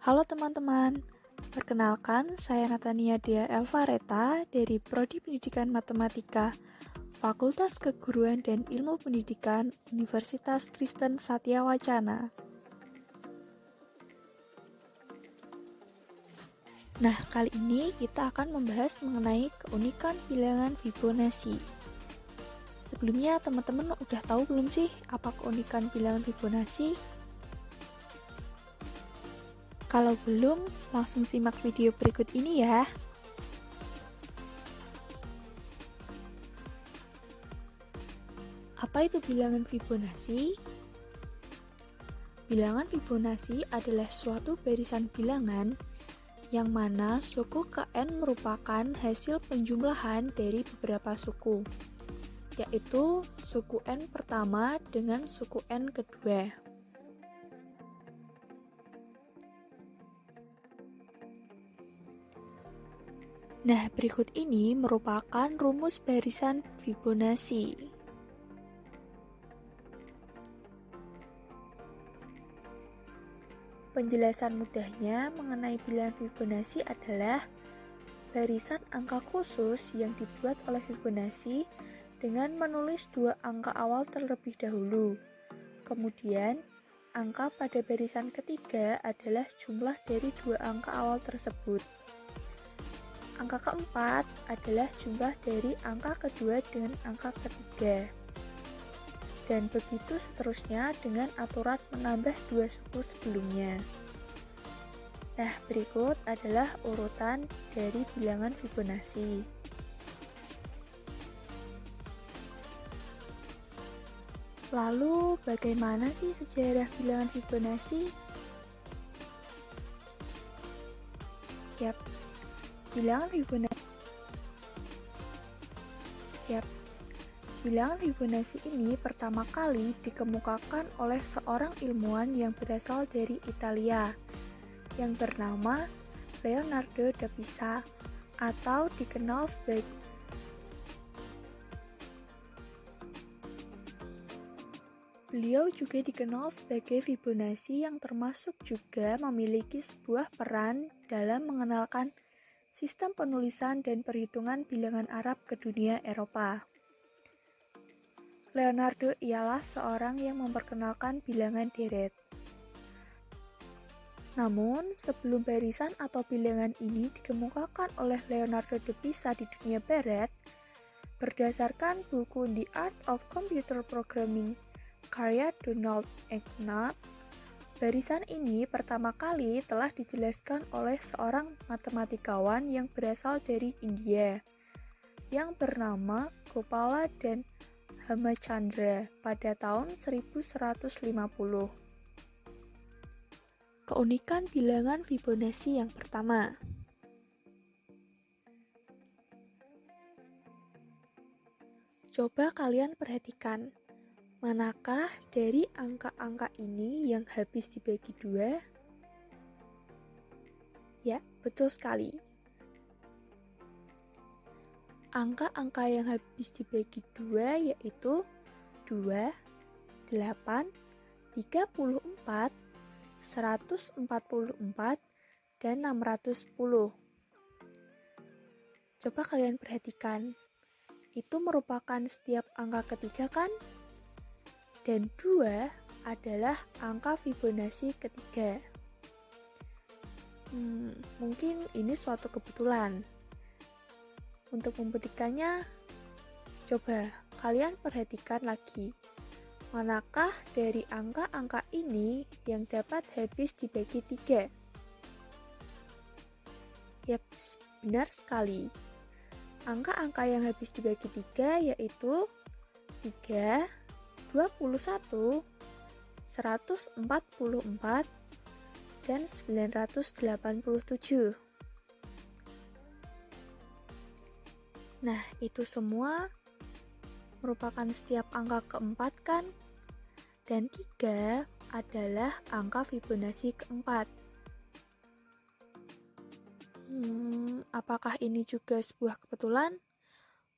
Halo teman-teman, perkenalkan saya Natania Dea Elvareta dari Prodi Pendidikan Matematika, Fakultas Keguruan dan Ilmu Pendidikan Universitas Kristen Satya Wacana. Nah, kali ini kita akan membahas mengenai keunikan bilangan Fibonacci. Sebelumnya teman-teman udah tahu belum sih apa keunikan bilangan Fibonacci? Kalau belum, langsung simak video berikut ini ya. Apa itu bilangan Fibonacci? Bilangan Fibonacci adalah suatu barisan bilangan yang mana suku ke n merupakan hasil penjumlahan dari beberapa suku, yaitu suku n pertama dengan suku n kedua. Nah, berikut ini merupakan rumus barisan Fibonacci. Penjelasan mudahnya mengenai bilangan Fibonacci adalah barisan angka khusus yang dibuat oleh Fibonacci dengan menulis dua angka awal terlebih dahulu. Kemudian, angka pada barisan ketiga adalah jumlah dari dua angka awal tersebut. Angka keempat adalah jumlah dari angka kedua dengan angka ketiga. Dan begitu seterusnya dengan aturan menambah dua suku sebelumnya. Nah, berikut adalah urutan dari bilangan Fibonacci. Lalu, bagaimana sih sejarah bilangan Fibonacci? Bilangan Fibonacci ini pertama kali dikemukakan oleh seorang ilmuwan yang berasal dari Italia yang bernama Leonardo da Pisa atau dikenal sebagai Beliau juga dikenal sebagai Fibonacci yang termasuk juga memiliki sebuah peran dalam mengenalkan sistem penulisan dan perhitungan bilangan Arab ke dunia Eropa. Leonardo ialah seorang yang memperkenalkan bilangan deret. Namun, sebelum barisan atau bilangan ini dikemukakan oleh Leonardo da Pisa di dunia barat, berdasarkan buku The Art of Computer Programming karya Donald Knuth, barisan ini pertama kali telah dijelaskan oleh seorang matematikawan yang berasal dari India, yang bernama Gopala dan Hamachandra pada tahun 1150. Keunikan bilangan Fibonacci yang pertama. Coba kalian perhatikan, manakah dari angka-angka ini yang habis dibagi dua? Ya, betul sekali. Angka-angka yang habis dibagi dua yaitu 2, 8, 34, 144, dan 610. Coba kalian perhatikan, itu merupakan setiap angka ketiga kan? Dan 2 adalah angka Fibonacci ketiga. Mungkin ini suatu kebetulan. Untuk membuktikannya, coba kalian perhatikan lagi. Manakah dari angka-angka ini yang dapat habis dibagi 3? Yaps, benar sekali. Angka-angka yang habis dibagi 3 yaitu 3, 21, 144, dan 987. Nah, itu semua merupakan setiap angka keempat kan? Dan 3 adalah angka Fibonacci keempat. Apakah ini juga sebuah kebetulan?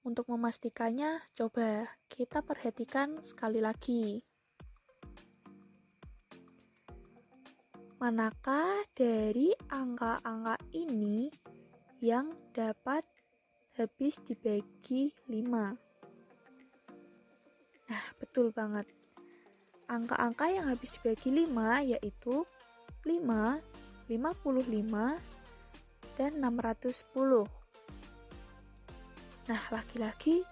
Untuk memastikannya, coba kita perhatikan sekali lagi. manakah dari angka-angka ini yang dapat habis dibagi 5? Nah, betul banget. Angka-angka yang habis dibagi 5 yaitu 5, 55, dan 610. Nah, lagi-lagi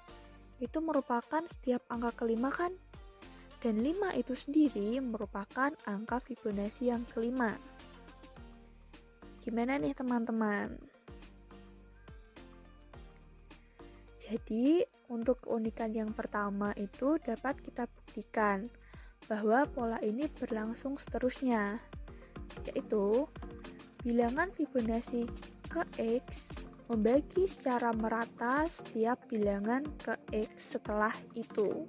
itu merupakan setiap angka kelima kan? Dan 5 itu sendiri merupakan angka Fibonacci yang kelima. Gimana nih teman-teman? Jadi, untuk keunikan yang pertama itu dapat kita buktikan bahwa pola ini berlangsung seterusnya, yaitu bilangan Fibonacci ke X membagi secara merata setiap bilangan ke X setelah itu.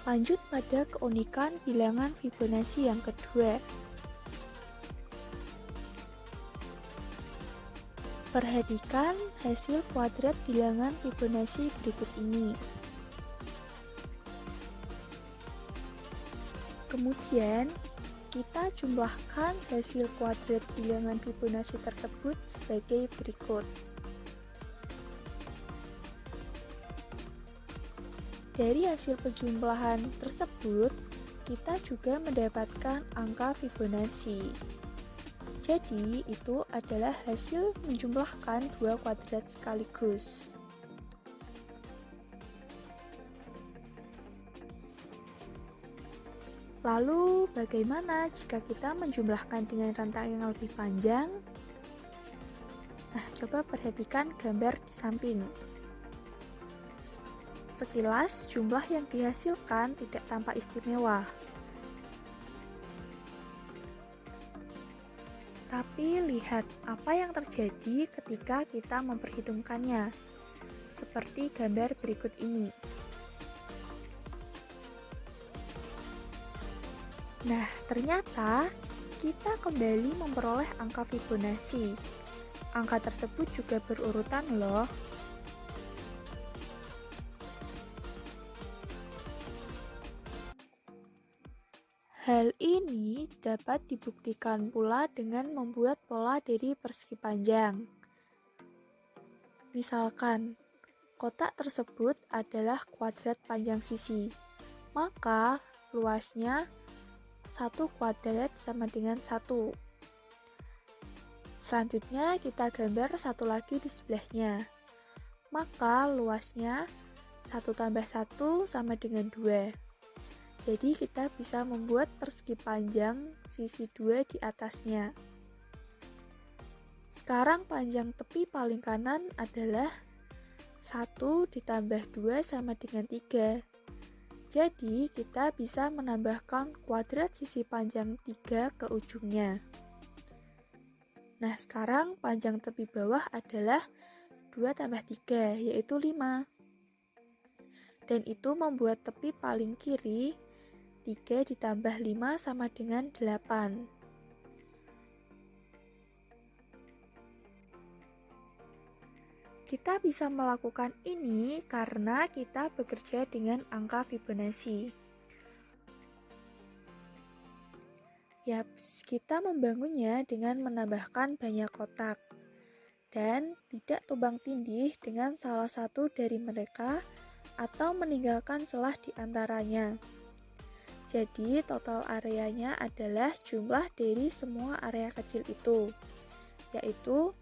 Lanjut pada keunikan bilangan Fibonacci yang kedua. Perhatikan hasil kuadrat bilangan Fibonacci berikut ini. Kemudian, kita jumlahkan hasil kuadrat bilangan Fibonacci tersebut sebagai berikut. Dari hasil penjumlahan tersebut, kita juga mendapatkan angka Fibonacci. Jadi, itu adalah hasil menjumlahkan dua kuadrat sekaligus. Lalu, bagaimana jika kita menjumlahkan dengan rentang yang lebih panjang? Nah, coba perhatikan gambar di samping. Sekilas, jumlah yang dihasilkan tidak tampak istimewa. Tapi lihat apa yang terjadi ketika kita memperhitungkannya. Seperti gambar berikut ini. Nah, ternyata kita kembali memperoleh angka Fibonacci. Angka tersebut juga berurutan loh. Hal ini dapat dibuktikan pula dengan membuat pola dari persegi panjang. Misalkan, kotak tersebut adalah kuadrat panjang sisi, maka luasnya 1 kuadrat sama dengan 1. Selanjutnya kita gambar satu lagi di sebelahnya, maka luasnya 1 tambah 1 sama dengan 2. Jadi kita bisa membuat persegi panjang sisi 2 di atasnya. Sekarang panjang tepi paling kanan adalah 1 ditambah 2 sama dengan 3. Jadi kita bisa menambahkan kuadrat sisi panjang 3 ke ujungnya. Nah, sekarang panjang tepi bawah adalah 2 tambah 3, yaitu 5. Dan itu membuat tepi paling kiri 3 ditambah 5 sama dengan 8. Kita bisa melakukan ini karena kita bekerja dengan angka Fibonacci. Yaps, kita membangunnya dengan menambahkan banyak kotak dan tidak tumbang tindih dengan salah satu dari mereka atau meninggalkan celah di antaranya. Jadi total areanya adalah jumlah dari semua area kecil itu, yaitu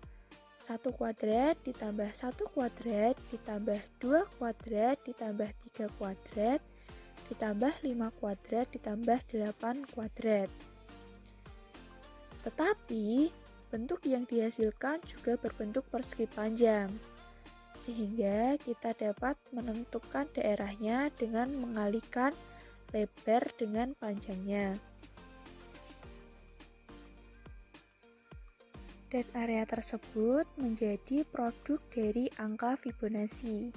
1 kuadrat ditambah 1 kuadrat ditambah 2 kuadrat ditambah 3 kuadrat ditambah 5 kuadrat ditambah 8 kuadrat. Tetapi bentuk yang dihasilkan juga berbentuk persegi panjang, sehingga kita dapat menentukan daerahnya dengan mengalihkan lebar dengan panjangnya. Dan area tersebut menjadi produk dari angka Fibonacci.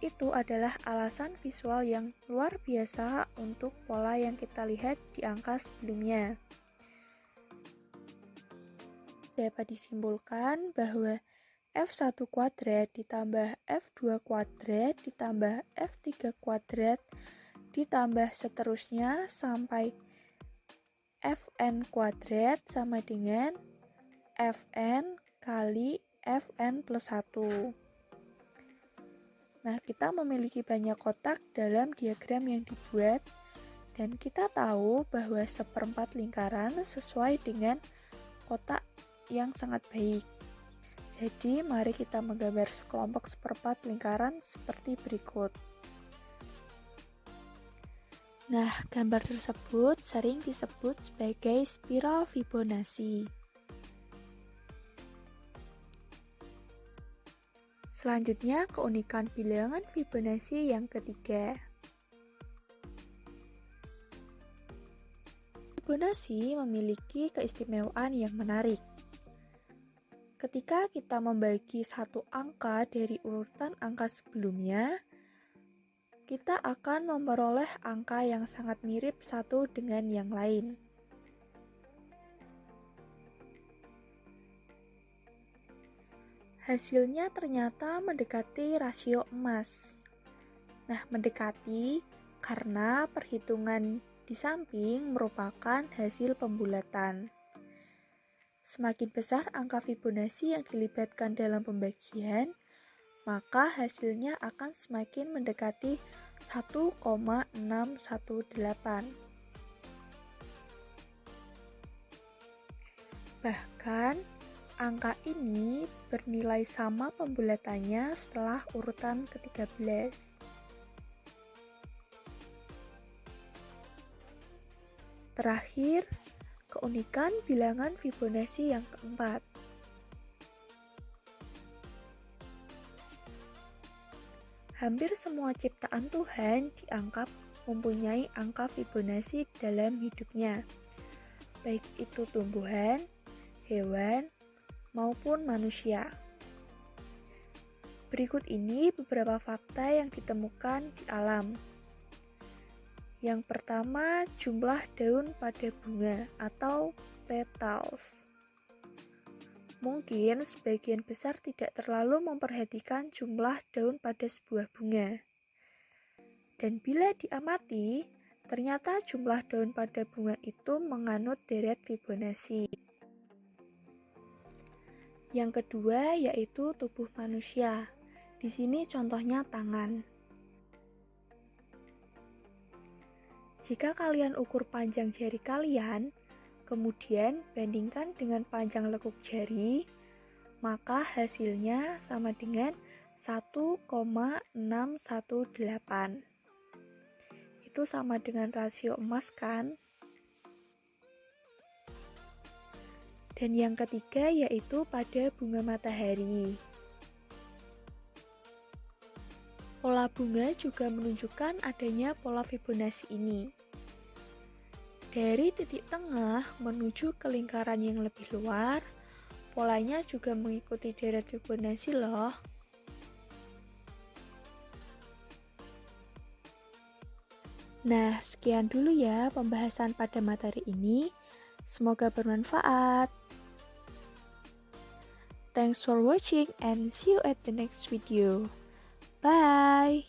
Itu adalah alasan visual yang luar biasa untuk pola yang kita lihat di angka sebelumnya. Dapat disimpulkan bahwa F1 kuadrat ditambah F2 kuadrat ditambah F3 kuadrat ditambah seterusnya sampai Fn kuadrat sama dengan Fn kali Fn plus 1. Nah, kita memiliki banyak kotak dalam diagram yang dibuat dan kita tahu bahwa seperempat lingkaran sesuai dengan kotak yang sangat baik. Jadi, mari kita menggambar sekelompok seperempat lingkaran seperti berikut. Nah, gambar tersebut sering disebut sebagai spiral Fibonacci. Selanjutnya, keunikan bilangan Fibonacci yang ketiga. Fibonacci memiliki keistimewaan yang menarik. Ketika kita membagi satu angka dari urutan angka sebelumnya, kita akan memperoleh angka yang sangat mirip satu dengan yang lain. Hasilnya ternyata mendekati rasio emas. Nah, mendekati karena perhitungan di samping merupakan hasil pembulatan. Semakin besar angka Fibonacci yang dilibatkan dalam pembagian, maka hasilnya akan semakin mendekati 1,618. Bahkan, angka ini bernilai sama pembulatannya setelah urutan ke-13. Terakhir, keunikan bilangan Fibonacci yang keempat. Hampir semua ciptaan Tuhan dianggap mempunyai angka Fibonacci dalam hidupnya, baik itu tumbuhan, hewan, maupun manusia. Berikut ini beberapa fakta yang ditemukan di alam. Yang pertama, jumlah daun pada bunga atau petals. Mungkin sebagian besar tidak terlalu memperhatikan jumlah daun pada sebuah bunga. Dan bila diamati, ternyata jumlah daun pada bunga itu menganut deret Fibonacci. Yang kedua yaitu tubuh manusia. Di sini contohnya tangan. Jika kalian ukur panjang jari kalian, kemudian bandingkan dengan panjang lekuk jari, maka hasilnya sama dengan 1,618. Itu sama dengan rasio emas kan? Dan yang ketiga yaitu pada bunga matahari. Pola bunga juga menunjukkan adanya pola Fibonacci ini. Dari titik tengah menuju ke lingkaran yang lebih luar, polanya juga mengikuti deret Fibonacci loh. Nah, sekian dulu ya pembahasan pada materi ini. Semoga bermanfaat. Thanks for watching and see you at the next video. Bye!